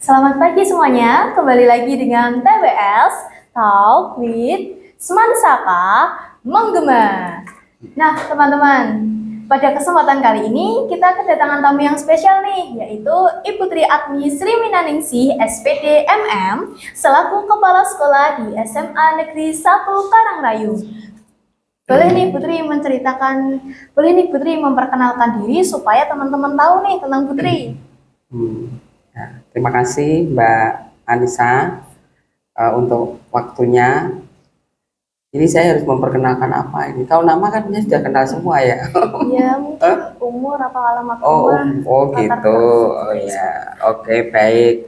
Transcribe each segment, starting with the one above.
Selamat pagi semuanya, kembali lagi dengan TWS Talk with Semansaka Menggema. Nah teman-teman, pada kesempatan kali ini kita kedatangan tamu yang spesial nih, yaitu Ibu Tri Agni Sri Minaningsih SPD MM selaku Kepala Sekolah di SMA Negeri 1 Karangrayu. Boleh nih Putri memperkenalkan diri supaya teman-teman tahu nih tentang Putri. Ya, terima kasih Mbak Anissa untuk waktunya. Ini saya harus memperkenalkan apa ini? Kalau nama kan sudah kenal semua ya. Iya, mungkin umur atau alamat rumah. Gitu. Oh ya, oke, baik.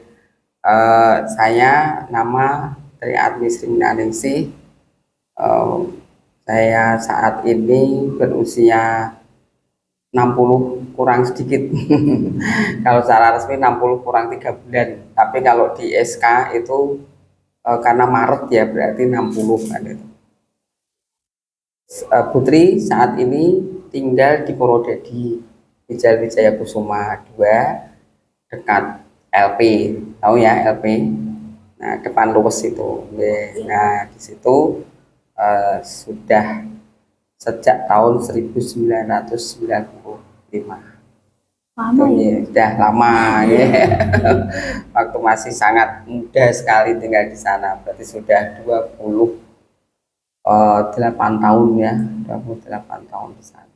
Saya nama Tri Agni Sri Minaningsih. Saya saat ini berusia 60 kurang sedikit. Kalau secara resmi 60 kurang 3 bulan. Tapi kalau di SK itu karena Maret ya berarti 60 kan itu. Putri saat ini tinggal di Purwodadi, Wijaya Kusuma 2 dekat LP. Tahu ya LP? Nah, depan Luwes itu. Nah, di situ sudah sejak tahun 1995. Lama ya? Sudah lama ya. Waktu masih sangat muda sekali tinggal di sana. Berarti sudah 28 tahun ya, 28 tahun di sana.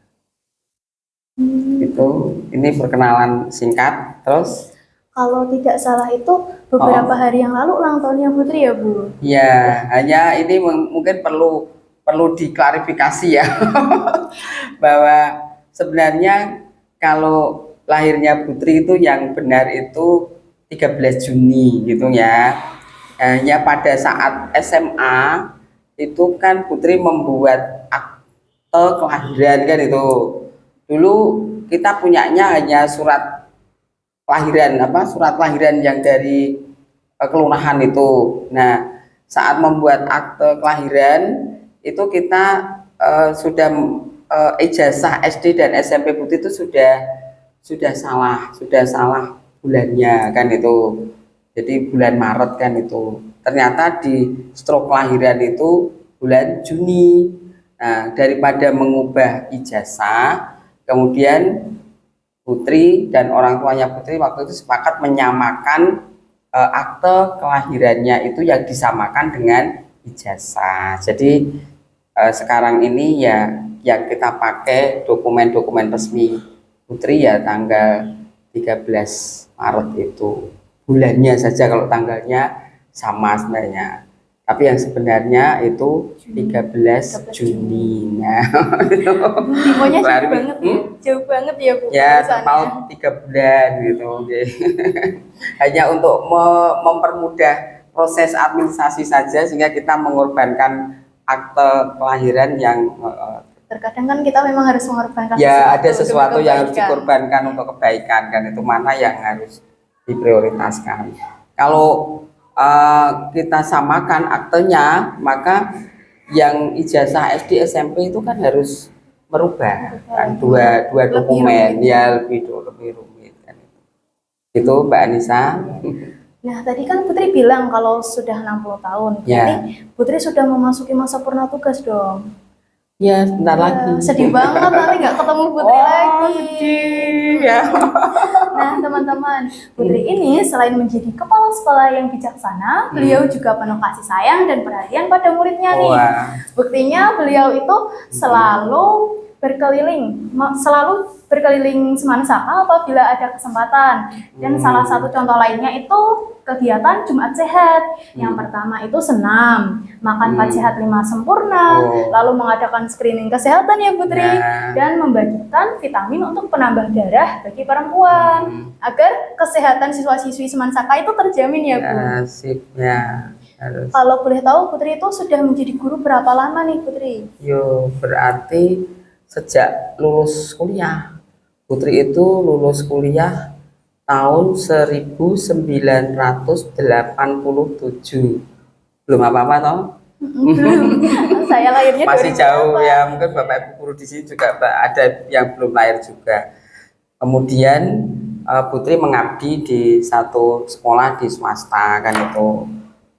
Ini perkenalan singkat. Terus kalau tidak salah itu beberapa hari yang lalu ulang tahunnya Putri ya Bu? Ya, hanya ini mungkin perlu diklarifikasi ya. Bahwa sebenarnya kalau lahirnya Putri itu yang benar itu 13 Juni gitu ya. Hanya pada saat SMA itu kan Putri membuat akte kelahiran kan itu. Dulu kita punyanya hanya surat kelahiran yang dari kelurahan itu. Nah, saat membuat akte kelahiran itu kita sudah ijazah SD dan SMP Putri itu sudah salah bulannya kan itu. Jadi bulan Maret kan itu. Ternyata di stroke kelahiran itu bulan Juni. Nah, daripada mengubah ijazah, kemudian Putri dan orang tuanya Putri waktu itu sepakat menyamakan akte kelahirannya itu yang disamakan dengan ijazah. Jadi sekarang ini ya yang kita pakai dokumen-dokumen resmi Putri ya tanggal 13 Maret itu. Bulannya saja kalau tanggalnya sama sebenarnya. Tapi yang sebenarnya itu 13 Juni. Nah, infonya jauh banget ya Bu. Ya, terpaut 3 bulan gitu. Hanya untuk mempermudah proses administrasi saja sehingga kita mengorbankan akte kelahiran yang terkadang kan kita memang harus mengorbankan ada sesuatu yang harus dikorbankan untuk kebaikan kan itu mana yang harus diprioritaskan. Kalau kita samakan aktenya, maka yang ijazah SD SMP itu kan harus merubah kan dua dokumen ya lebih rumit kan itu Mbak Anissa. Nah tadi kan Putri bilang kalau sudah 60 tahun berarti Putri sudah memasuki masa purna tugas dong. Ya sebentar lagi. Sedih banget nanti nggak ketemu Putri lagi. Sedih ya. Nah teman-teman, Putri ini selain menjadi kepala sekolah yang bijaksana, beliau juga penuh kasih sayang dan perhatian pada muridnya nih. Buktinya beliau itu selalu berkeliling Semansaka apabila ada kesempatan. Dan salah satu contoh lainnya itu kegiatan Jumat Sehat. Yang pertama itu senam, makan 4 sehat 5 sempurna, lalu mengadakan screening kesehatan ya Putri, dan membagikan vitamin untuk penambah darah bagi perempuan agar kesehatan siswa-siswi Semansaka itu terjamin ya Bu. Kalau boleh tahu Putri itu sudah menjadi guru berapa lama nih Putri? Berarti sejak lulus kuliah. Putri itu lulus kuliah tahun 1987. Belum apa-apa toh? Saya lahirnya masih jauh ya, mungkin Bapak Ibu guru di sini juga ada yang belum lahir juga. Kemudian Putri mengabdi di satu sekolah di swasta kan itu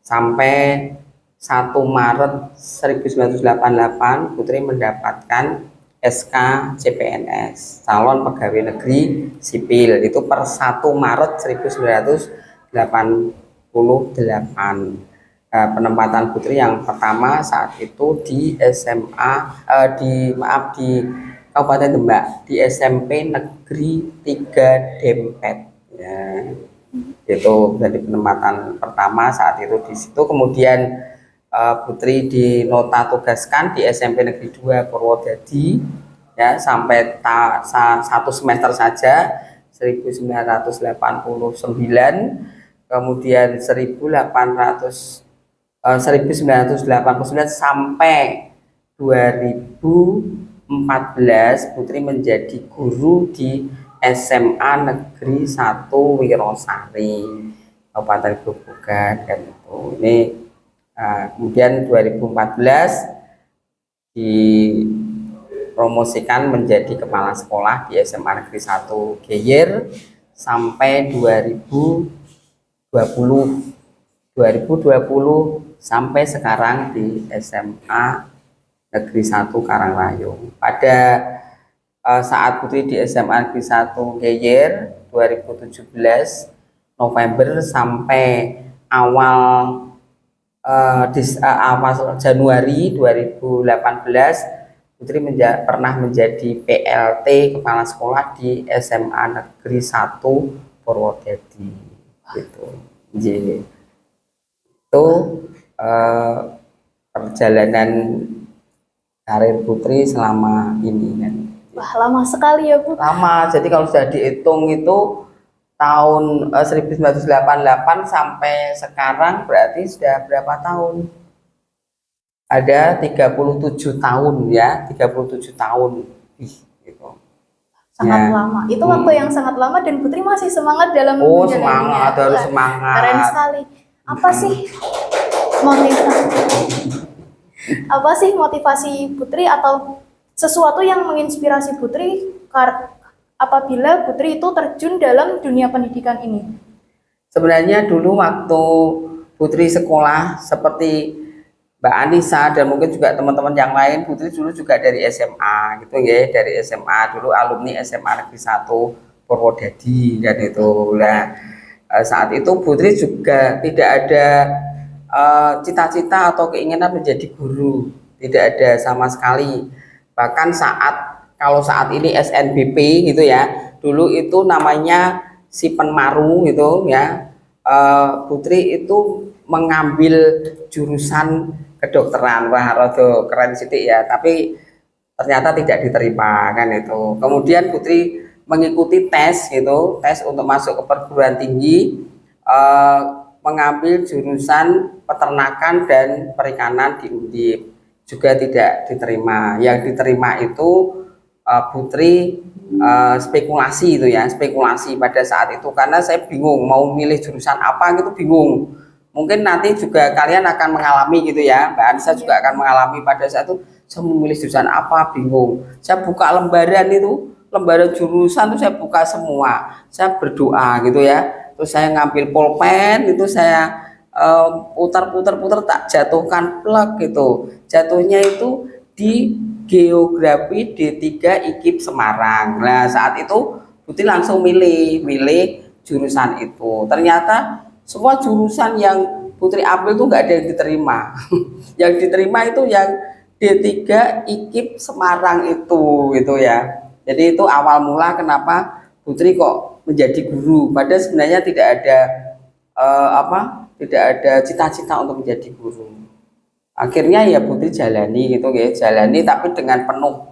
sampai 1 Maret 1988 Putri mendapatkan SK CPNS calon pegawai negeri sipil itu per 1 Maret 1988. Penempatan Putri yang pertama saat itu di SMA di Kabupaten Demak di SMP Negeri 3 Dempet ya. Itu jadi penempatan pertama saat itu di situ. Kemudian Putri dinota-tugaskan di SMP Negeri 2 Purwodadi ya sampai 1 semester saja 1989, kemudian 1989 sampai 2014 Putri menjadi guru di SMA Negeri 1 Wirosari Kabupaten Grobogan kan itu. Ini kemudian 2014 dipromosikan menjadi kepala sekolah di SMA Negeri 1 Geyer sampai 2020 sampai sekarang di SMA Negeri 1 Karangrayung. Pada saat Putri di SMA Negeri 1 Geyer 2017 November sampai awal Januari 2018 Putri pernah menjadi PLT kepala sekolah di SMA Negeri 1 Purwodadi gitu. Jadi itu perjalanan karir Putri selama ini kan. Wah, lama sekali ya, Bu. Lama, jadi kalau sudah dihitung itu tahun 1988 sampai sekarang berarti sudah berapa tahun? Ada 37 tahun ya, 37 tahun gitu. Sangat Ya. lama. Itu waktu yang sangat lama dan Putri masih semangat dalam Oh, menjalaninya. semangat, harus Wah, semangat. Keren sekali. Apa sih motivasi? Apa sih motivasi Putri atau sesuatu yang menginspirasi Putri apabila Putri itu terjun dalam dunia pendidikan ini? Sebenarnya dulu waktu Putri sekolah seperti Mbak Anissa dan mungkin juga teman-teman yang lain, Putri dulu juga dari SMA gitu ya, dari SMA dulu alumni SMA Negeri 1 Purwodadi dan itu. Nah, saat itu Putri juga tidak ada cita-cita atau keinginan menjadi guru, tidak ada sama sekali. Bahkan kalau saat ini SNBP gitu ya, dulu itu namanya Sipenmaru gitu ya. Putri itu mengambil jurusan kedokteran, wah rada keren sithik ya, tapi ternyata tidak diterima kan itu. Kemudian Putri mengikuti tes gitu, tes untuk masuk ke perguruan tinggi, mengambil jurusan peternakan dan perikanan di Undip, juga tidak diterima. Yang diterima itu Putri spekulasi itu ya, spekulasi pada saat itu karena saya bingung mau milih jurusan apa gitu, bingung. Mungkin nanti juga kalian akan mengalami gitu ya, Mbak Anissa juga akan mengalami pada saat itu saya memilih jurusan apa, bingung. Saya buka lembaran itu, lembaran jurusan itu saya buka semua, saya berdoa gitu ya, terus saya ngambil pulpen itu saya putar-putar tak jatuhkan plek gitu, jatuhnya itu di Geografi D3 IKIP Semarang. Nah saat itu Putri langsung milih jurusan itu. Ternyata semua jurusan yang Putri ambil tuh nggak ada yang diterima. Yang diterima itu yang D3 IKIP Semarang itu gitu ya. Jadi itu awal mula kenapa Putri kok menjadi guru. Padahal sebenarnya tidak ada tidak ada cita-cita untuk menjadi guru. Akhirnya ya Putri jalani gitu ya, jalani tapi dengan penuh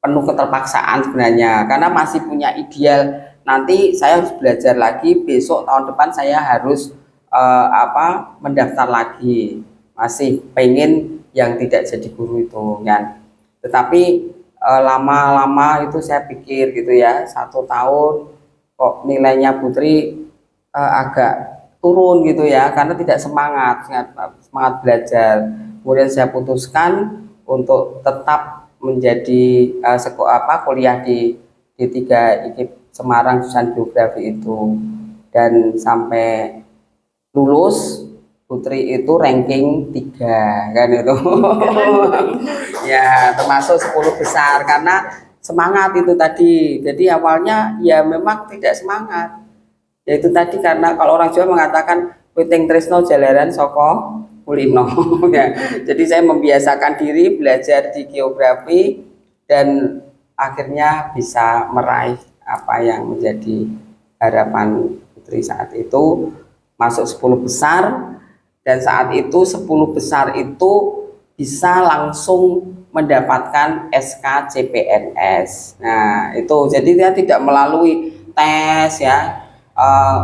keterpaksaan sebenarnya, karena masih punya ideal nanti saya harus belajar lagi, besok tahun depan saya harus mendaftar lagi, masih pengen yang tidak jadi guru itu kan. Tetapi lama-lama itu saya pikir gitu ya, 1 tahun kok nilainya Putri agak turun gitu ya, karena tidak semangat belajar. Kemudian saya putuskan untuk tetap menjadi kuliah di D3 IKIP Semarang jurusan geografi itu, dan sampai lulus Putri itu ranking 3 kan itu. Ya termasuk 10 besar karena semangat itu tadi. Jadi awalnya ya memang tidak semangat, yaitu tadi karena kalau orang Jawa mengatakan Witing Tresno Jalaran Soko Kulino. Ya, jadi saya membiasakan diri belajar di geografi dan akhirnya bisa meraih apa yang menjadi harapan Putri saat itu, masuk 10 besar. Dan saat itu 10 besar itu bisa langsung mendapatkan SK CPNS. Nah itu jadi dia tidak melalui tes ya.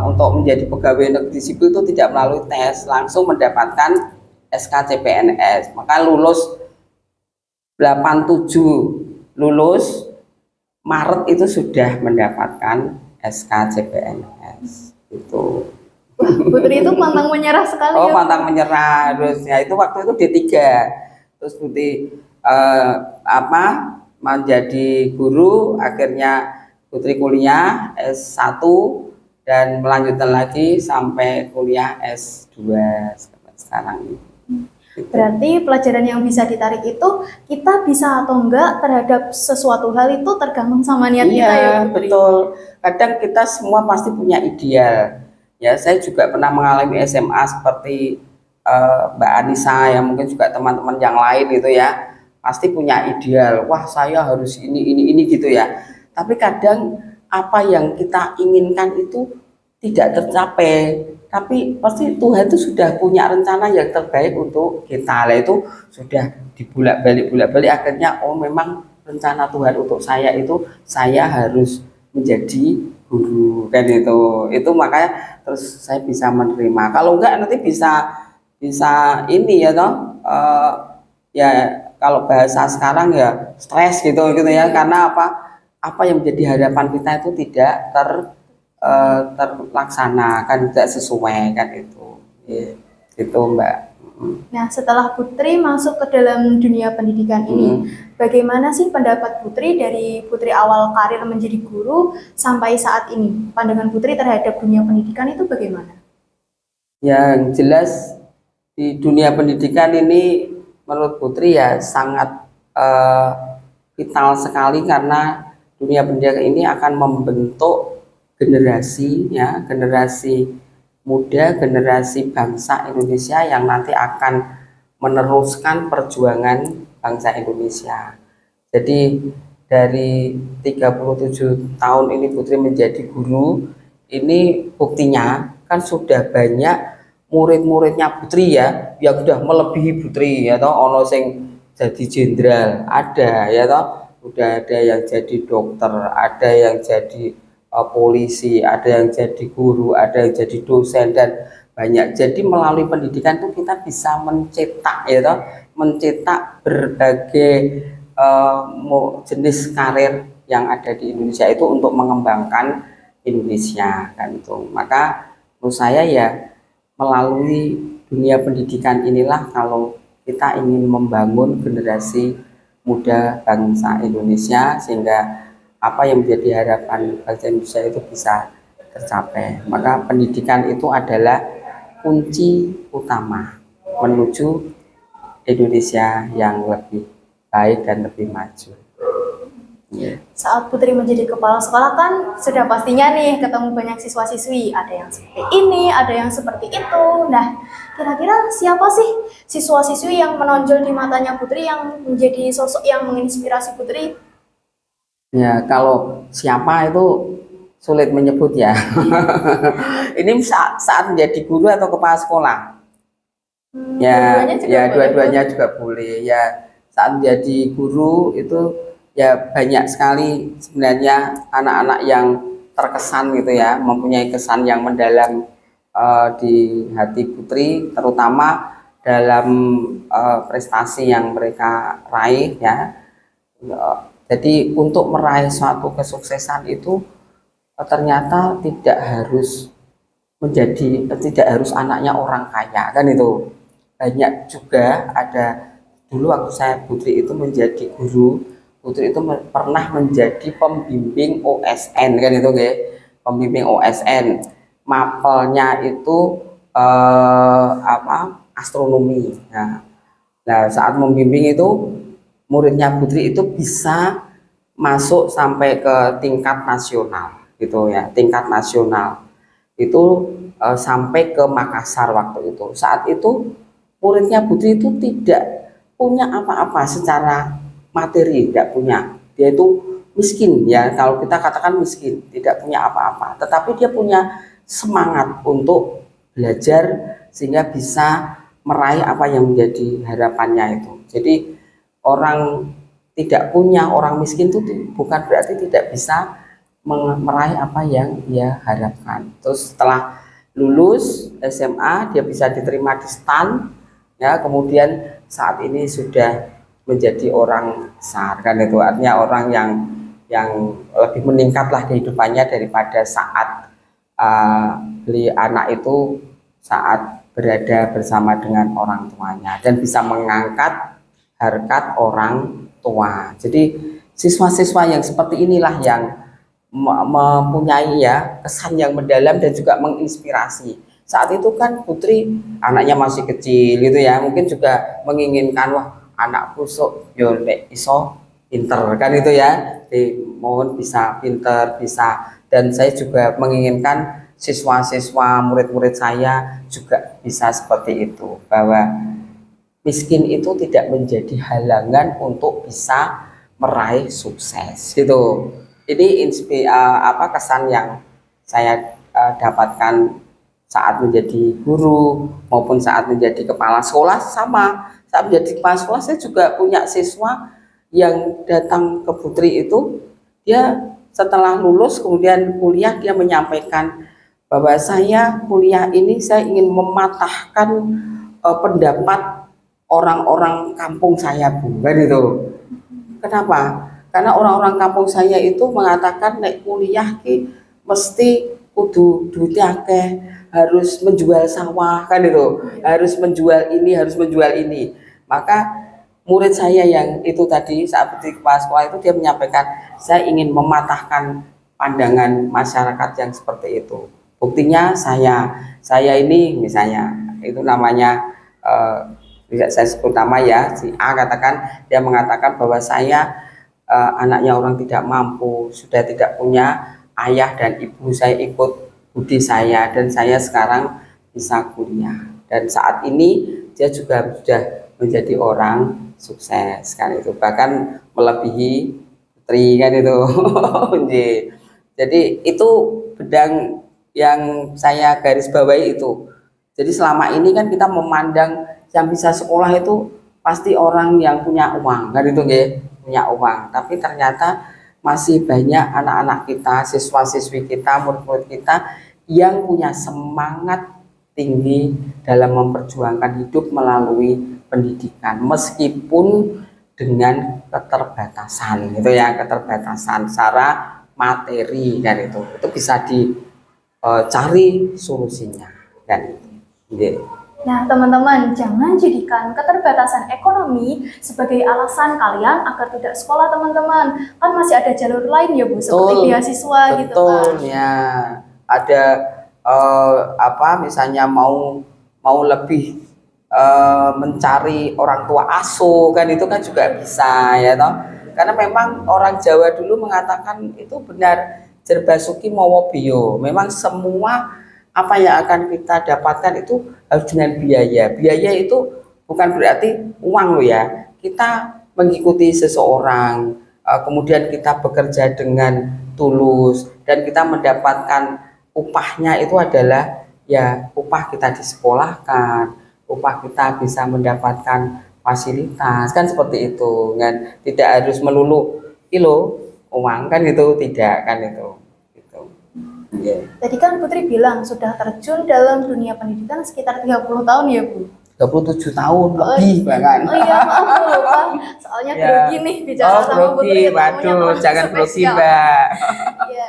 Untuk menjadi pegawai negeri sipil itu tidak melalui tes, langsung mendapatkan SK CPNS. Maka lulus 87, lulus Maret itu sudah mendapatkan SK CPNS itu. Putri itu pantang menyerah sekali Oh, ya. pantang menyerah. Terus ya itu waktu itu D3. Terus Putri menjadi guru, akhirnya Putri kuliah S1 dan melanjutkan lagi sampai kuliah S2 sekarang ini. Berarti pelajaran yang bisa ditarik itu kita bisa atau enggak terhadap sesuatu hal itu tergantung sama niat kita ya, Iya, Putri. betul. Kadang kita semua pasti punya ideal. Ya, saya juga pernah mengalami SMA seperti Mbak Anissa, yang mungkin juga teman-teman yang lain itu ya, pasti punya ideal. Wah, saya harus ini gitu ya. Tapi kadang apa yang kita inginkan itu tidak tercapai. Tapi pasti Tuhan itu sudah punya rencana yang terbaik untuk kita. Lah itu sudah dibulak-balik akhirnya oh memang rencana Tuhan untuk saya itu saya harus menjadi guru kan itu makanya terus saya bisa menerima. Kalau enggak nanti bisa ini ya toh ya kalau bahasa sekarang ya stres gitu ya, karena apa yang menjadi harapan kita itu tidak terlaksana kan, tidak sesuai kan itu ya, itu Mbak. Nah, setelah Putri masuk ke dalam dunia pendidikan ini, bagaimana sih pendapat Putri dari Putri awal karir menjadi guru sampai saat ini? Pandangan Putri terhadap dunia pendidikan itu bagaimana? Yang jelas di dunia pendidikan ini menurut Putri ya sangat vital sekali, karena dunia pendidikan ini akan membentuk generasi ya, generasi muda, generasi bangsa Indonesia yang nanti akan meneruskan perjuangan bangsa Indonesia. Jadi dari 37 tahun ini Putri menjadi guru, ini buktinya kan sudah banyak murid-muridnya Putri ya yang sudah melebihi Putri ya toh, ono sing jadi jenderal ada ya toh, udah ada yang jadi dokter, ada yang jadi polisi, ada yang jadi guru, ada yang jadi dosen, dan banyak. Jadi melalui pendidikan itu kita bisa mencetak ya toh, mencetak berbagai jenis karir yang ada di Indonesia itu untuk mengembangkan Indonesia kan itu. Maka menurut saya ya melalui dunia pendidikan inilah kalau kita ingin membangun generasi muda bangsa Indonesia, sehingga apa yang menjadi harapan bangsa Indonesia itu bisa tercapai. Maka pendidikan itu adalah kunci utama menuju Indonesia yang lebih baik dan lebih maju. Saat Putri menjadi kepala sekolah kan sudah pastinya nih ketemu banyak siswa-siswi, ada yang seperti ini, ada yang seperti itu. Nah, kira-kira siapa sih siswa-siswi yang menonjol di matanya Putri yang menjadi sosok yang menginspirasi Putri? Ya, kalau siapa itu sulit menyebut ya. Ini saat menjadi guru atau kepala sekolah? Ya, dua-duanya juga boleh. Ya, saat menjadi guru itu ya banyak sekali sebenarnya anak-anak yang terkesan gitu ya, mempunyai kesan yang mendalam di hati Putri, terutama dalam prestasi yang mereka raih ya. Jadi untuk meraih suatu kesuksesan itu ternyata tidak harus anaknya orang kaya kan itu. Banyak juga ada, dulu waktu saya Putri itu menjadi guru, Putri itu pernah menjadi pembimbing OSN kan itu nggih. Pembimbing OSN. Mapelnya itu astronomi. Nah, saat membimbing itu muridnya Putri itu bisa masuk sampai ke tingkat nasional gitu ya, tingkat nasional itu sampai ke Makassar waktu itu. Saat itu muridnya Putri itu tidak punya apa-apa secara materi, tidak punya. Dia itu miskin ya, kalau kita katakan miskin, tidak punya apa-apa. Tetapi dia punya semangat untuk belajar sehingga bisa meraih apa yang menjadi harapannya itu. Jadi orang tidak punya, orang miskin itu bukan berarti tidak bisa meraih apa yang dia harapkan. Terus setelah lulus SMA dia bisa diterima di STAN ya, kemudian saat ini sudah menjadi orang besar kan, itu artinya orang yang lebih meningkatlah kehidupannya daripada saat beli anak itu saat berada bersama dengan orang tuanya dan bisa mengangkat harkat orang tua. Jadi siswa-siswa yang seperti inilah yang mempunyai ya kesan yang mendalam dan juga menginspirasi. Saat itu kan Putri anaknya masih kecil gitu ya, mungkin juga menginginkan wah anakku sok yo nek iso pinter kan itu ya. Mohon bisa pinter, bisa, dan saya juga menginginkan siswa-siswa murid-murid saya juga bisa seperti itu, bahwa miskin itu tidak menjadi halangan untuk bisa meraih sukses gitu. Ini kesan yang saya dapatkan saat menjadi guru maupun saat menjadi kepala sekolah. Sama saat menjadi kepala sekolah saya juga punya siswa yang datang ke Putri itu, dia setelah lulus kemudian kuliah dia menyampaikan bahwa saya kuliah ini saya ingin mematahkan pendapat orang-orang kampung saya, Bu, kan itu. Kenapa? Karena orang-orang kampung saya itu mengatakan nek kuliah ki mesti kudu duit akeh, harus menjual sawah kan itu, harus menjual ini, harus menjual ini. Maka murid saya yang itu tadi saat di kepala sekolah itu dia menyampaikan saya ingin mematahkan pandangan masyarakat yang seperti itu. Buktinya saya ini misalnya itu namanya tidak saya sebut nama ya, si A katakan, dia mengatakan bahwa saya anaknya orang tidak mampu, sudah tidak punya ayah dan ibu, saya ikut budi saya dan saya sekarang bisa kuliah, dan saat ini dia juga sudah menjadi orang sukses kan itu, bahkan melebihi Putri kan itu. Jadi itu bedang yang saya garis bawahi itu. Jadi selama ini kan kita memandang yang bisa sekolah itu pasti orang yang punya uang kan itu nggih, punya uang. Tapi ternyata masih banyak anak-anak kita, siswa-siswi kita, murid-murid kita yang punya semangat tinggi dalam memperjuangkan hidup melalui pendidikan, meskipun dengan keterbatasan gitu ya, keterbatasan secara materi kan itu bisa dicari solusinya dan itu. Nah, teman-teman, jangan jadikan keterbatasan ekonomi sebagai alasan kalian agar tidak sekolah, teman-teman. Kan masih ada jalur lain ya, Bu, seperti beasiswa gitu kan. Betul ya. Ada misalnya mau lebih mencari orang tua asuh kan itu kan juga bisa ya toh. Karena memang orang Jawa dulu mengatakan itu benar, jerbasuki mawa biyo. Memang semua apa yang akan kita dapatkan itu harus dengan biaya. Biaya itu bukan berarti uang loh ya. Kita mengikuti seseorang, kemudian kita bekerja dengan tulus dan kita mendapatkan upahnya itu adalah ya upah kita disekolahkan, upah kita bisa mendapatkan fasilitas kan seperti itu kan. Tidak harus melulu kilo uang kan itu, tidak kan itu. Yeah. Tadi kan Putri bilang sudah terjun dalam dunia pendidikan sekitar 30 tahun ya, Bu? 27 tahun lebih bahkan. Oh iya, maaf lupa. Soalnya grogi nih bicara sama Putri. Waduh, jangan grogi, Mbak. Iya.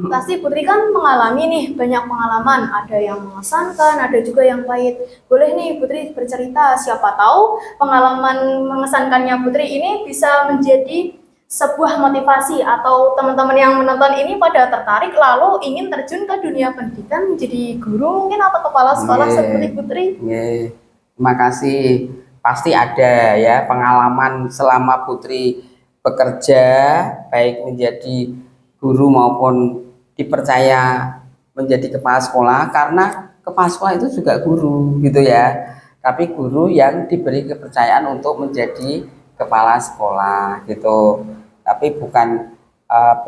Pasti Putri kan mengalami nih banyak pengalaman, ada yang mengesankan, ada juga yang pahit. Boleh nih Putri bercerita, siapa tahu pengalaman mengesankannya Putri ini bisa menjadi sebuah motivasi atau teman-teman yang menonton ini pada tertarik lalu ingin terjun ke dunia pendidikan menjadi guru mungkin atau kepala sekolah seperti Putri? Nggih. Terima kasih. Pasti ada ya pengalaman selama Putri bekerja baik menjadi guru maupun dipercaya menjadi kepala sekolah, karena kepala sekolah itu juga guru gitu ya. Tapi guru yang diberi kepercayaan untuk menjadi kepala sekolah gitu. Tapi bukan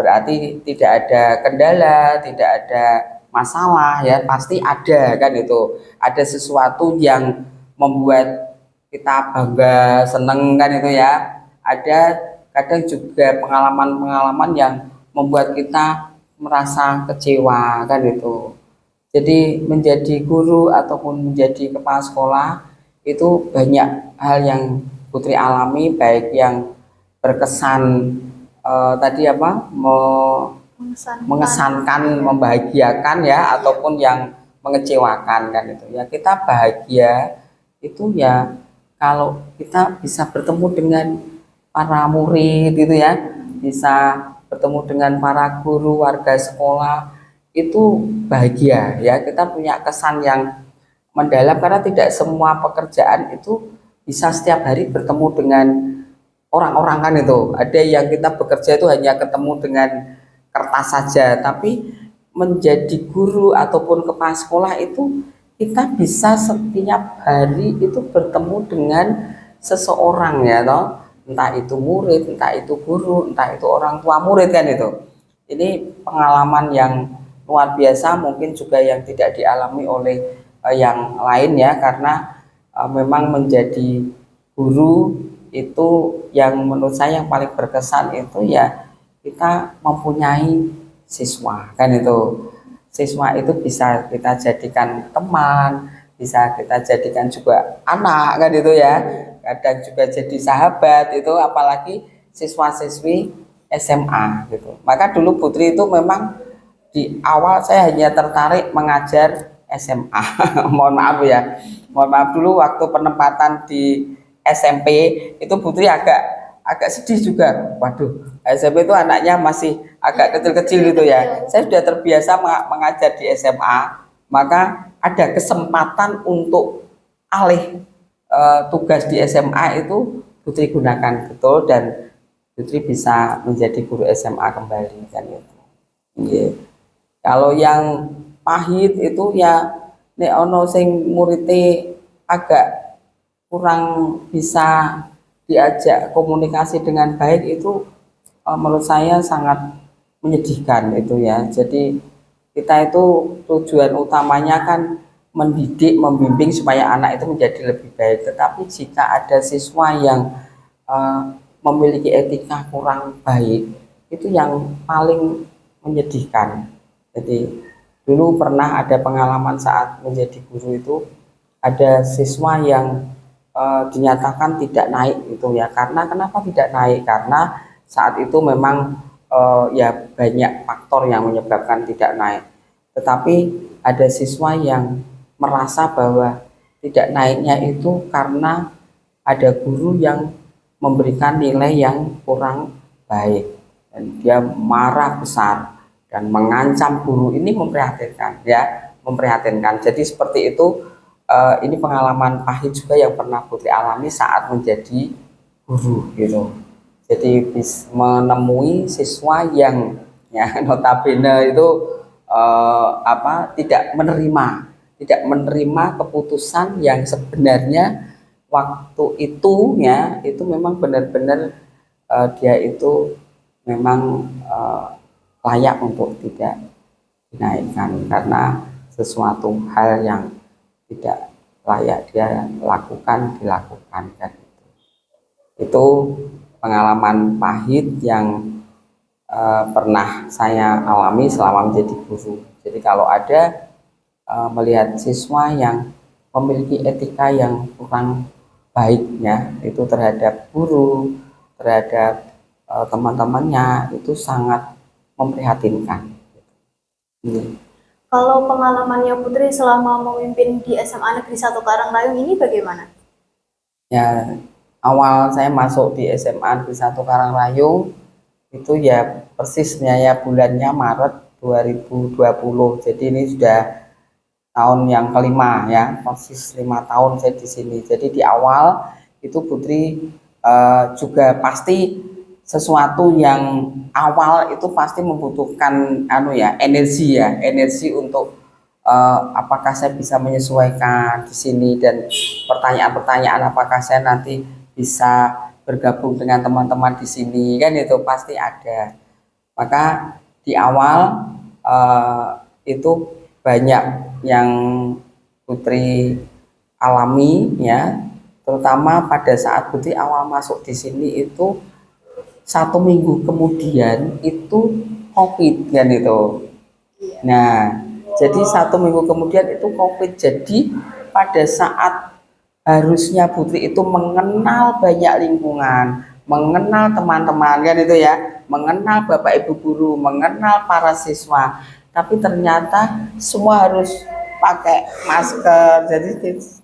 berarti tidak ada kendala, tidak ada masalah ya, pasti ada kan itu. Ada sesuatu yang membuat kita bangga, seneng kan itu ya. Ada kadang juga pengalaman-pengalaman yang membuat kita merasa kecewa kan itu. Jadi menjadi guru ataupun menjadi kepala sekolah itu banyak hal yang Putri alami, baik yang berkesan tadi apa mengesankan, membahagiakan ya, ataupun yang mengecewakan kan itu. Ya kita bahagia itu ya kalau kita bisa bertemu dengan para murid gitu ya, bisa bertemu dengan para guru, warga sekolah, itu bahagia ya, kita punya kesan yang mendalam karena tidak semua pekerjaan itu bisa setiap hari bertemu dengan orang-orang kan itu. Ada yang kita bekerja itu hanya ketemu dengan kertas saja, tapi menjadi guru ataupun kepala sekolah itu kita bisa setiap hari itu bertemu dengan seseorang ya toh, entah itu murid, entah itu guru, entah itu orang tua murid kan itu. Ini pengalaman yang luar biasa, mungkin juga yang tidak dialami oleh yang lain ya, karena memang menjadi guru itu yang menurut saya yang paling berkesan itu ya kita mempunyai siswa kan itu. Siswa itu bisa kita jadikan teman, bisa kita jadikan juga anak kan itu ya, kadang juga jadi sahabat itu, apalagi siswa-siswi SMA gitu. Maka dulu Putri itu memang di awal saya hanya tertarik mengajar SMA. Mohon maaf ya, mohon maaf dulu waktu penempatan di SMP itu Putri agak sedih juga. Waduh, SMP itu anaknya masih agak kecil-kecil gitu ya. Saya sudah terbiasa mengajar di SMA, maka ada kesempatan untuk alih tugas di SMA itu Putri gunakan betul, dan Putri bisa menjadi guru SMA kembali kan itu. Yeah. Kalau yang pahit itu ya nek ono sing muridé agak kurang bisa diajak komunikasi dengan baik itu menurut saya sangat menyedihkan itu ya. Jadi kita itu tujuan utamanya kan mendidik, membimbing supaya anak itu menjadi lebih baik. Tetapi jika ada siswa yang memiliki etika kurang baik, itu yang paling menyedihkan. Jadi dulu pernah ada pengalaman saat menjadi guru itu, ada siswa yang dinyatakan tidak naik itu ya. Karena kenapa tidak naik? Karena saat itu memang ya banyak faktor yang menyebabkan tidak naik. Tetapi ada siswa yang merasa bahwa tidak naiknya itu karena ada guru yang memberikan nilai yang kurang baik, dan dia marah besar dan mengancam guru. Ini memprihatinkan ya, memprihatinkan. Jadi seperti itu. Ini pengalaman pahit juga yang pernah Putri alami saat menjadi guru gitu. Jadi menemui siswa yang ya notabene itu tidak menerima keputusan yang sebenarnya waktu itu ya, itu memang benar-benar dia itu memang layak untuk tidak dinaikkan karena sesuatu hal yang tidak layak dia dilakukan kan. Itu pengalaman pahit yang pernah saya alami selama menjadi guru. Jadi kalau ada melihat siswa yang memiliki etika yang kurang baik ya, itu terhadap guru, terhadap teman-temannya, itu sangat memprihatinkan. Kalau pengalamannya Putri selama memimpin di SMA Negeri 1 Karangrayung ini bagaimana? Ya, awal saya masuk di SMA Negeri 1 Karangrayung itu ya persisnya ya bulannya Maret 2020. Jadi ini sudah tahun yang kelima ya, persis 5 tahun saya di sini. Jadi di awal itu Putri juga pasti sesuatu yang awal itu pasti membutuhkan energi untuk apakah saya bisa menyesuaikan di sini, dan pertanyaan-pertanyaan apakah saya nanti bisa bergabung dengan teman-teman di sini, kan itu pasti ada. Maka di awal itu banyak yang Putri alami ya, terutama pada saat Putri awal masuk di sini itu 1 minggu kemudian itu COVID kan itu. Nah, jadi 1 minggu kemudian itu COVID. Jadi pada saat harusnya Putri itu mengenal banyak lingkungan, mengenal teman-teman kan itu ya, mengenal Bapak Ibu guru, mengenal para siswa, tapi ternyata semua harus pakai masker, jadi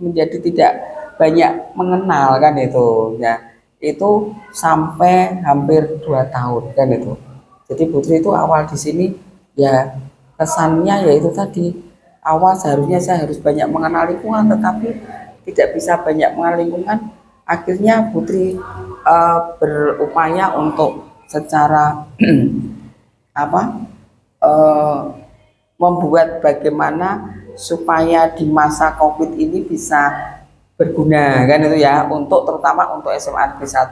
menjadi tidak banyak mengenal kan itu. Nah, itu sampai hampir 2 tahun kan itu. Jadi Putri itu awal di sini ya kesannya yaitu tadi, awal seharusnya saya harus banyak mengenal lingkungan, tetapi tidak bisa banyak mengenal lingkungan. Akhirnya Putri berupaya untuk secara apa membuat bagaimana supaya di masa COVID ini bisa berguna kan itu ya, untuk terutama untuk SMA Negeri 1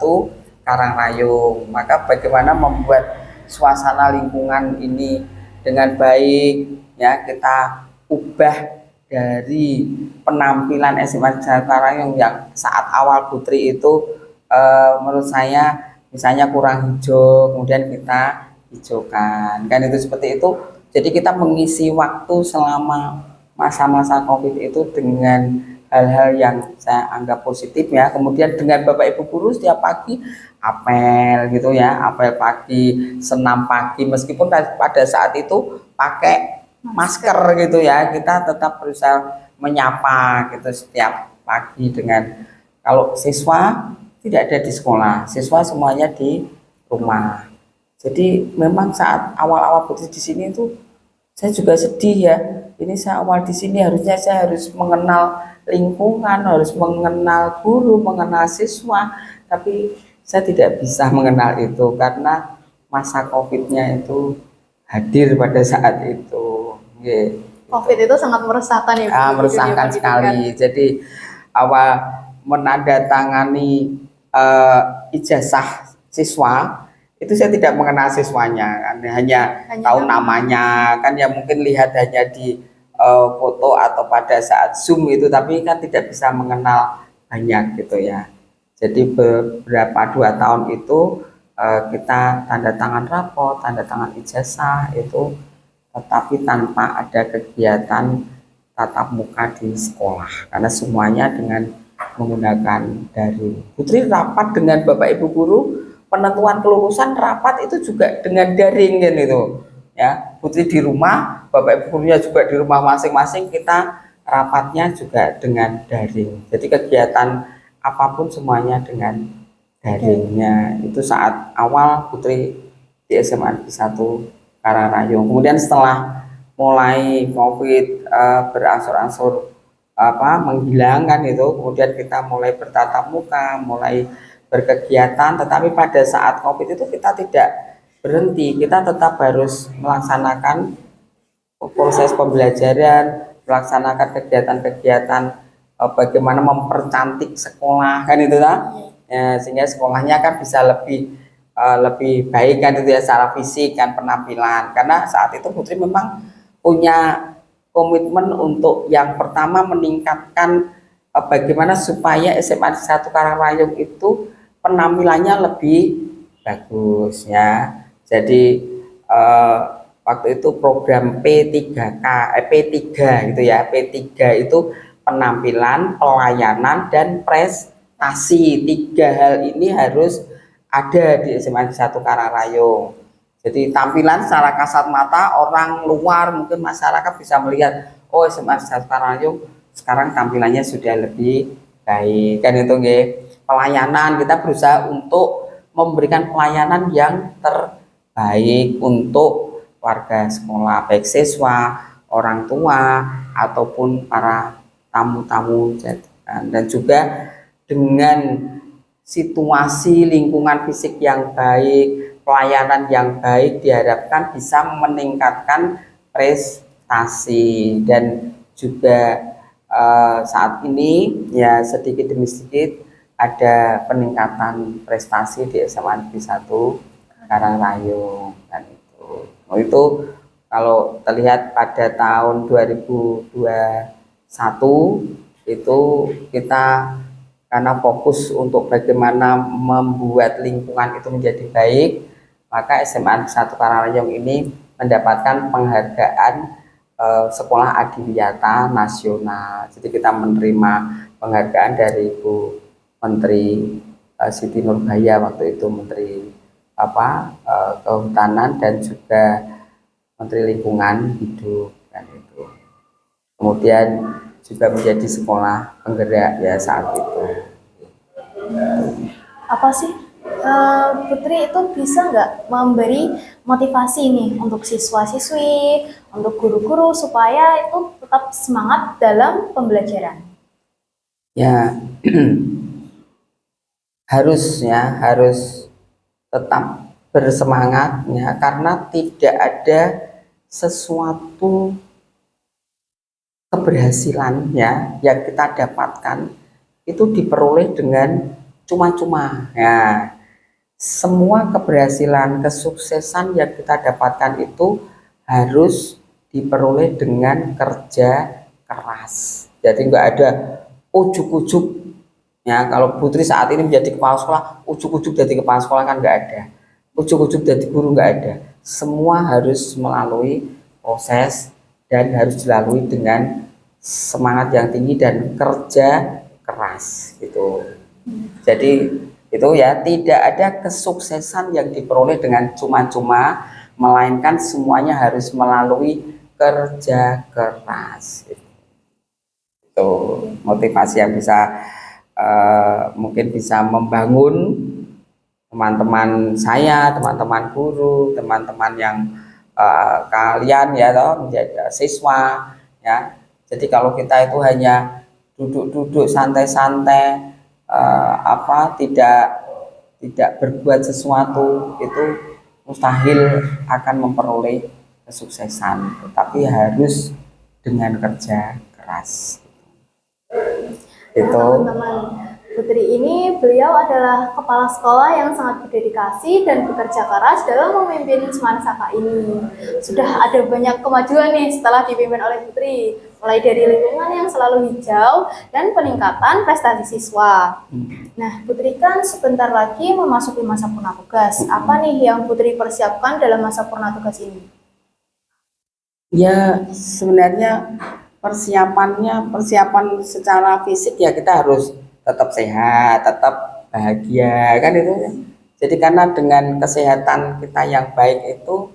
Karangrayung. Maka bagaimana membuat suasana lingkungan ini dengan baik ya, kita ubah dari penampilan SMA Negeri 1 Karangrayung yang saat awal Putri itu menurut saya misalnya kurang hijau, kemudian kita hijaukan kan itu, seperti itu. Jadi kita mengisi waktu selama masa-masa COVID itu dengan hal-hal yang saya anggap positif ya. Kemudian dengan Bapak Ibu guru setiap pagi apel gitu ya, apel pagi, senam pagi, meskipun pada saat itu pakai masker gitu ya, kita tetap berusaha menyapa gitu setiap pagi. Dengan kalau siswa tidak ada di sekolah, siswa semuanya di rumah. Jadi memang saat awal-awal Putri di sini itu saya juga sedih ya. Ini saya awal di sini harusnya saya harus mengenal lingkungan, harus mengenal guru, mengenal siswa, tapi saya tidak bisa mengenal itu karena masa COVID-nya itu hadir pada saat itu. COVID itu sangat meresahkan ya, Bu, meresahkan sekali. Jadi awal menandatangani ijazah siswa itu saya tidak mengenal siswanya kan, hanya tahu namanya kan ya, mungkin lihat hanya di foto atau pada saat Zoom itu, tapi kan tidak bisa mengenal banyak gitu ya. Jadi beberapa 2 tahun itu kita tanda tangan rapor, tanda tangan ijazah itu, tetapi tanpa ada kegiatan tatap muka di sekolah karena semuanya dengan menggunakan daring. Putri rapat dengan Bapak Ibu guru, penentuan kelulusan rapat itu juga dengan daring kan itu ya. Putri di rumah, Bapak Ibu gurunya juga di rumah masing-masing, kita rapatnya juga dengan daring. Jadi kegiatan apapun semuanya dengan daringnya. Itu saat awal Putri di SMA Negeri 1 Karangrayung. Kemudian setelah mulai COVID berangsur-angsur menghilang kan itu, kemudian kita mulai bertatap muka, mulai berkegiatan, tetapi pada saat COVID itu kita tidak berhenti, kita tetap harus melaksanakan proses pembelajaran, melaksanakan kegiatan-kegiatan bagaimana mempercantik sekolah kan itu ya, sehingga sekolahnya kan bisa lebih baik kan itu ya, secara fisik kan penampilan. Karena saat itu Putri memang punya komitmen untuk yang pertama meningkatkan bagaimana supaya SMA 1 Karangrayung itu penampilannya lebih bagus ya. Jadi waktu itu program P3 gitu ya. P3 itu penampilan, pelayanan, dan prestasi. 3 hal ini harus ada di SMA 1 Karangrayung. Jadi tampilan secara kasat mata orang luar mungkin masyarakat bisa melihat, oh SMA 1 Karangrayung sekarang tampilannya sudah lebih baik kan itu nggih. Pelayanan, kita berusaha untuk memberikan pelayanan yang baik untuk warga sekolah, baik siswa, orang tua, ataupun para tamu-tamu. Dan juga dengan situasi lingkungan fisik yang baik, pelayanan yang baik diharapkan bisa meningkatkan prestasi. Dan juga saat ini ya sedikit demi sedikit ada peningkatan prestasi di SMA Negeri 1 Karangrayung dan itu kalau terlihat pada tahun 2021 itu kita karena fokus untuk bagaimana membuat lingkungan itu menjadi baik, maka SMA Negeri 1 Karangrayung ini mendapatkan penghargaan Sekolah Adiwiyata Nasional. Jadi kita menerima penghargaan dari Ibu Menteri Siti Nurbaya waktu itu, Menteri Kehutanan dan juga Menteri Lingkungan Hidup kan itu. Kemudian juga menjadi sekolah penggerak ya saat itu. Apa sih Putri itu bisa nggak memberi motivasi nih untuk siswa-siswi, untuk guru-guru supaya itu tetap semangat dalam pembelajaran? Ya harus tetap bersemangat ya, karena tidak ada sesuatu keberhasilan ya yang kita dapatkan itu diperoleh dengan cuma-cuma ya. Semua keberhasilan, kesuksesan yang kita dapatkan itu harus diperoleh dengan kerja keras. Jadi nggak ada ujuk-ujuk ya. Kalau Putri saat ini menjadi kepala sekolah, ujuk-ujuk jadi kepala sekolah kan nggak ada. Ujuk-ujuk jadi guru nggak ada. Semua harus melalui proses dan harus dilalui dengan semangat yang tinggi dan kerja keras gitu. Jadi itu ya, tidak ada kesuksesan yang diperoleh dengan cuma-cuma, melainkan semuanya harus melalui kerja keras. Itu motivasi yang bisa mungkin bisa membangun teman-teman saya, teman-teman guru, teman-teman yang kalian ya toh menjadi siswa ya. Jadi kalau kita itu hanya duduk-duduk santai-santai tidak berbuat sesuatu, itu mustahil akan memperoleh kesuksesan, tetapi harus dengan kerja keras. Itu teman-teman, Putri ini beliau adalah kepala sekolah yang sangat berdedikasi dan bekerja keras dalam memimpin Semansaka ini. Sudah ada banyak kemajuan nih setelah dipimpin oleh Putri, mulai dari lingkungan yang selalu hijau dan peningkatan prestasi siswa. Nah, Putri kan sebentar lagi memasuki masa purna tugas. Apa nih yang Putri persiapkan dalam masa purna tugas ini? Ya, sebenarnya persiapan secara fisik ya, kita harus tetap sehat, tetap bahagia kan itu. Jadi karena dengan kesehatan kita yang baik itu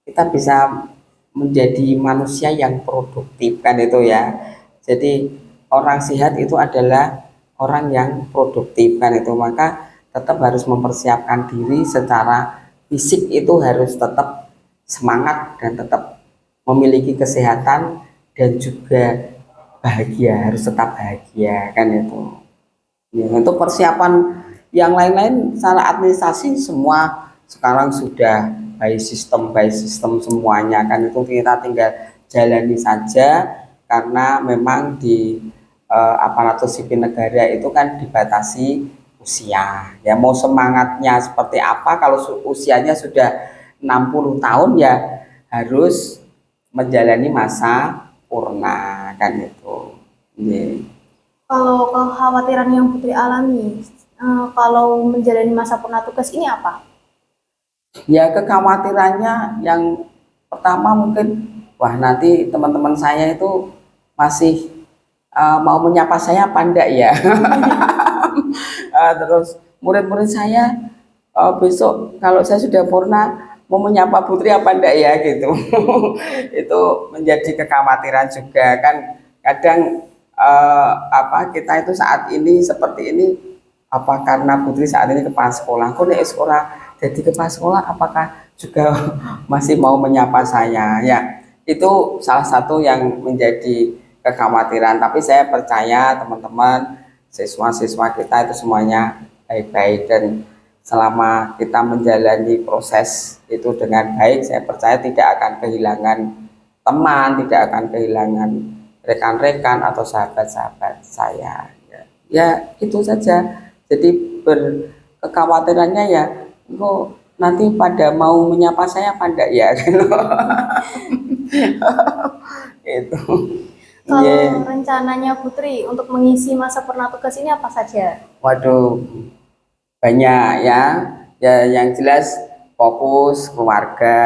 kita bisa menjadi manusia yang produktif kan itu ya. Jadi orang sehat itu adalah orang yang produktif kan itu, maka tetap harus mempersiapkan diri secara fisik, itu harus tetap semangat dan tetap memiliki kesehatan dan juga bahagia, harus tetap bahagia kan itu. Ya, untuk persiapan yang lain-lain secara administrasi semua sekarang sudah by system semuanya kan itu, kita tinggal jalani saja, karena memang di aparatur sipil negara itu kan dibatasi usia ya. Mau semangatnya seperti apa, kalau usianya sudah 60 tahun ya harus menjalani masa purna kan itu. Yeah. Kalau kekhawatiran yang Putri alami kalau menjalani masa purna tugas ini apa? Ya, kekhawatirannya yang pertama mungkin, wah nanti teman-teman saya itu masih mau menyapa saya apa enggak ya. Terus murid-murid saya besok kalau saya sudah purna mau menyapa Putri apa enggak ya gitu. Itu menjadi kekhawatiran juga kan. Kadang kita itu saat ini seperti ini apa karena Putri saat ini kepala sekolah, kok nek sekolah jadi kepala sekolah apakah juga masih mau menyapa saya ya, itu salah satu yang menjadi kekhawatiran. Tapi saya percaya teman-teman siswa-siswa kita itu semuanya baik-baik, dan selama kita menjalani proses itu dengan baik, saya percaya tidak akan kehilangan teman, tidak akan kehilangan rekan-rekan atau sahabat-sahabat saya. Ya, itu saja. Jadi kekhawatirannya ya, kok nanti pada mau menyapa saya apa enggak ya? Itu. Kalau Yeah. rencananya Putri untuk mengisi masa purna tugas ini apa saja? Waduh, banyak ya. Ya, yang jelas fokus keluarga.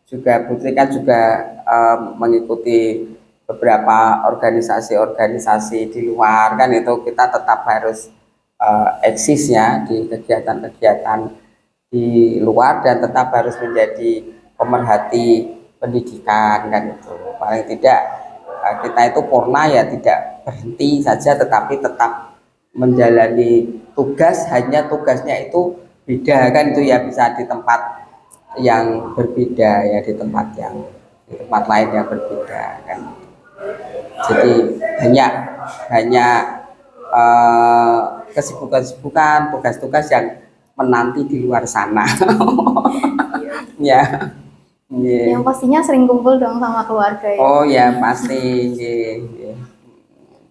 Juga Putri kan juga mengikuti beberapa organisasi-organisasi di luar, kan itu kita tetap harus eksis ya di kegiatan-kegiatan di luar, dan tetap harus menjadi pemerhati pendidikan, kan itu. Paling tidak kita itu purna ya tidak berhenti saja, tetapi tetap menjalani tugas, hanya tugasnya itu beda, kan itu ya, bisa di tempat yang berbeda ya, di tempat lain yang berbeda, kan. Jadi banyak kesibukan-kesibukan, tugas-tugas yang menanti di luar sana. Ya. Yang pastinya sering kumpul dong sama keluarga ya. Oh ya, pasti. Yeah.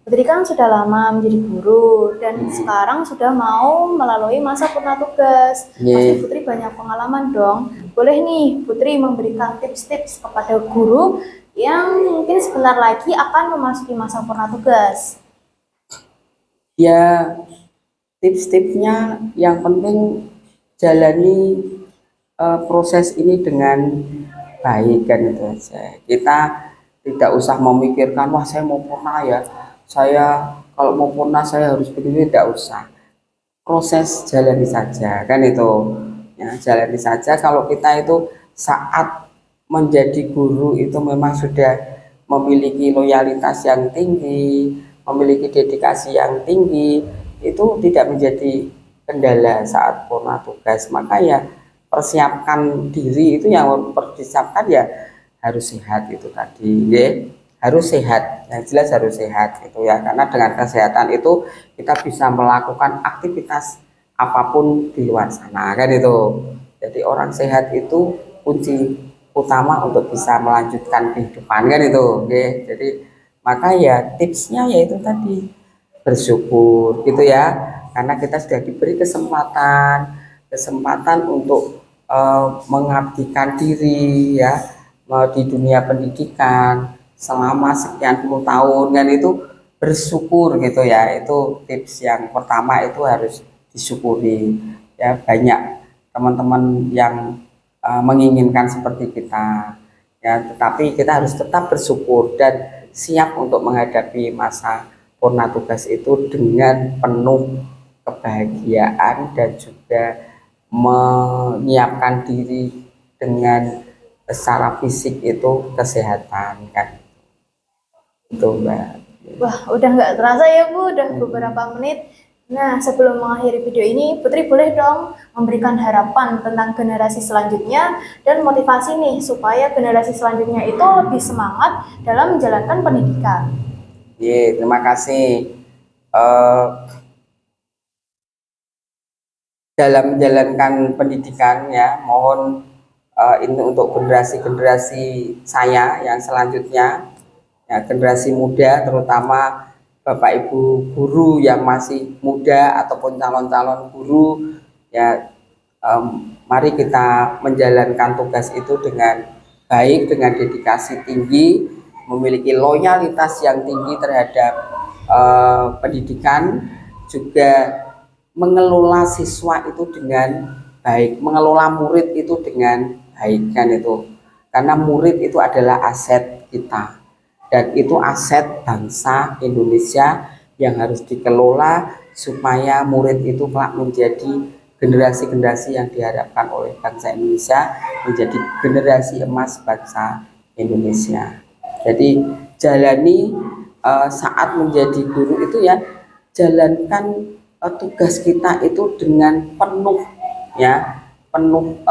Putri kan sudah lama menjadi guru dan sekarang sudah mau melalui masa purna tugas. Pasti Putri banyak pengalaman dong. Boleh nih Putri memberikan tips-tips kepada guru yang mungkin sebentar lagi akan memasuki masa purna tugas. Ya, tips-tipsnya yang penting jalani proses ini dengan baik, kan itu aja. Kita tidak usah memikirkan, wah saya mau purna ya, saya kalau mau purna saya harus begini, tidak usah. Proses jalani saja, kan itu ya, jalani saja. Kalau kita itu saat menjadi guru itu memang sudah memiliki loyalitas yang tinggi, memiliki dedikasi yang tinggi, itu tidak menjadi kendala saat purna tugas. Maka ya persiapkan diri, itu yang perlu disiapkan ya harus sehat itu tadi ya. Harus sehat, yang jelas harus sehat gitu ya, karena dengan kesehatan itu kita bisa melakukan aktivitas apapun di luar sana, kan itu. Jadi orang sehat itu kunci utama untuk bisa melanjutkan kehidupan, kan itu oke. Jadi maka ya tipsnya yaitu tadi bersyukur gitu ya, karena kita sudah diberi kesempatan untuk mengabdikan diri ya di dunia pendidikan selama sekian puluh tahun, kan itu bersyukur gitu ya. Itu tips yang pertama, itu harus disyukuri ya. Banyak teman-teman yang menginginkan seperti kita ya, tetapi kita harus tetap bersyukur dan siap untuk menghadapi masa purna tugas itu dengan penuh kebahagiaan, dan juga menyiapkan diri dengan secara fisik itu kesehatan, kan itu Mbak. Wah, udah nggak terasa ya Bu, udah beberapa menit. Nah, sebelum mengakhiri video ini, Putri boleh dong memberikan harapan tentang generasi selanjutnya dan motivasi nih supaya generasi selanjutnya itu lebih semangat dalam menjalankan pendidikan. Iya, terima kasih. Dalam menjalankan pendidikan ya, mohon ini untuk generasi-generasi saya yang selanjutnya ya, generasi muda, terutama Bapak Ibu guru yang masih muda ataupun calon-calon guru ya, mari kita menjalankan tugas itu dengan baik, dengan dedikasi tinggi, memiliki loyalitas yang tinggi terhadap pendidikan, juga mengelola siswa itu dengan baik, mengelola murid itu dengan baik, kan itu. Karena murid itu adalah aset kita, dan itu aset bangsa Indonesia yang harus dikelola supaya murid itu kelak menjadi generasi-generasi yang diharapkan oleh bangsa Indonesia, menjadi generasi emas bangsa Indonesia. Jadi jalani saat menjadi guru itu ya, jalankan tugas kita itu dengan penuh ya, penuh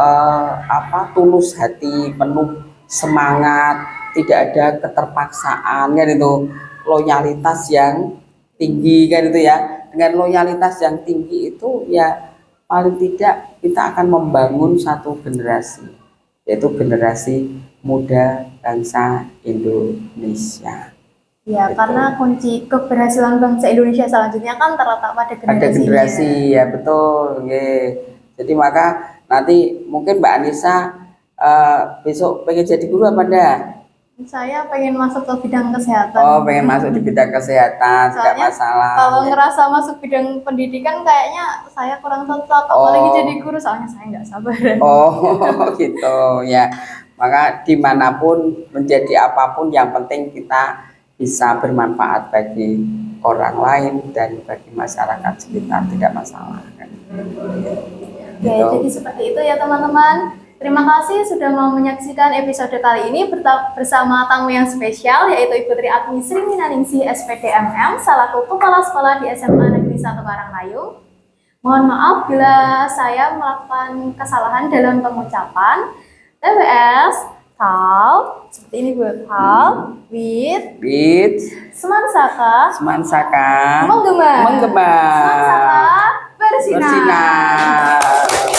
tulus hati, penuh semangat, tidak ada keterpaksaan kan itu, loyalitas yang tinggi kan itu ya. Dengan loyalitas yang tinggi itu ya paling tidak kita akan membangun satu generasi, yaitu generasi muda bangsa Indonesia. Ya, Gitu. karena kunci keberhasilan bangsa Indonesia selanjutnya kan terletak pada Ada generasi. generasi ya betul. Nggih. Jadi maka nanti mungkin Mbak Anissa besok pengen jadi guru apa enggak? Saya pengen masuk ke bidang kesehatan. Oh, pengen masuk di bidang kesehatan, tidak Soalnya masalah. kalau Ya. ngerasa masuk bidang pendidikan kayaknya saya kurang cocok, apalagi jadi guru, soalnya saya nggak sabar. Oh, gitu ya. Maka dimanapun menjadi apapun, yang penting kita bisa bermanfaat bagi orang lain dan bagi masyarakat sekitar, tidak masalah. Kan? Oke, jadi seperti itu ya teman-teman. Terima kasih sudah mau menyaksikan episode kali ini bersama tamu yang spesial, yaitu Ibu Tri Agni Sri Minaningsih SPDMM, selaku Kepala Sekolah di SMA Negeri 1 Karanglayung. Mohon maaf bila saya melakukan kesalahan dalam pengucapan. TWS, talk, seperti ini Bu, talk, with, Semansaka, Semansaka, menggema, menggema, Semansaka, bersinar. bersinar.